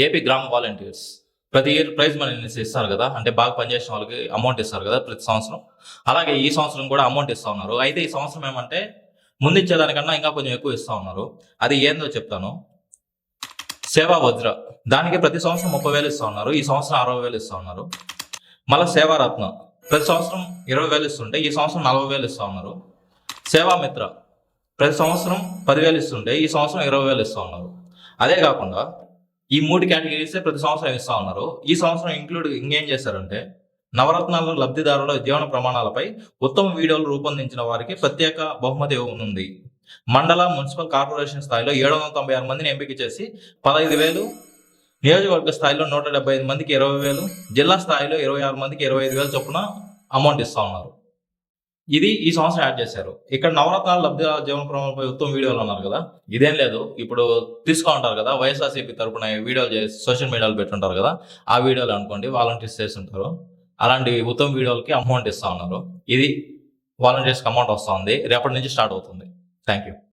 AP గ్రామ volunteers ప్రతి year prize money ఇస్తారు కదా, అంటే బాగా పనిచేసిన వాళ్ళకి అమౌంట్ ఇస్తారు కదా ప్రతి సంవత్సరం. అలాగే ఈ సంవత్సరం కూడా అమౌంట్ ఇస్తా ఉన్నారు. అయితే ఈ సంవత్సరం ఏమంటే ముందు ఇచ్చేదానికన్నా ఇంకా కొంచెం ఎక్కువ ఇస్తా ఉన్నారు. అది ఏందో చెప్తాను. సేవా వజ్ర, దానికి ప్రతి సంవత్సరం 30,000 ఇస్తా ఉన్నారు. ఈ సంవత్సరం 60,000 ఇస్తా ఉన్నారు. మళ్ళీ సేవారత్న ప్రతి సంవత్సరం 20,000 ఇస్తుంటే ఈ సంవత్సరం 40,000 ఇస్తా ఉన్నారు. సేవామిత్ర ప్రతి సంవత్సరం 10,000 ఇస్తుంటే ఈ సంవత్సరం 20,000 ఇస్తా ఉన్నారు. అదే కాకుండా ఈ 3 కేటగిరీస్ ప్రతి సంవత్సరం ఇస్తా ఉన్నారు. ఈ సంవత్సరం ఇంకేం చేశారంటే నవరత్నాల లబ్ధిదారుల జీవన ప్రమాణాలపై ఉత్తమ వీడియోలు రూపొందించిన వారికి ప్రత్యేక బహుమతి ఉంది. మండల మున్సిపల్ కార్పొరేషన్ స్థాయిలో 796 మందిని ఎంపిక చేసి 15,000, నియోజకవర్గ స్థాయిలో 175 మందికి 20,000, జిల్లా స్థాయిలో 26 మందికి 25,000 చొప్పున అమౌంట్ ఇస్తా ఉన్నారు. ఇది ఈ సంవత్సరం యాడ్ చేశారు. ఇక్కడ నవరత్నాల లబ్ధిదారుల జీవన ప్రమాణాలపై ఉత్తమ వీడియోలు అన్నారు కదా, ఇదేం లేదు. ఇప్పుడు తీసుకుంటారు కదా వైఎస్ఆర్సీపీ తరపున వీడియోలు చేసి సోషల్ మీడియాలో పెట్టుంటారు కదా, ఆ వీడియోలు అనుకోండి వాలంటీర్స్ చేస్తుంటారు. అలాంటి ఉత్తమ వీడియోలకి అమౌంట్ ఇస్తా ఉన్నారు. ఇది వాలంటీర్స్కి అమౌంట్ వస్తుంది. రేపటి నుంచి స్టార్ట్ అవుతుంది. Thank you.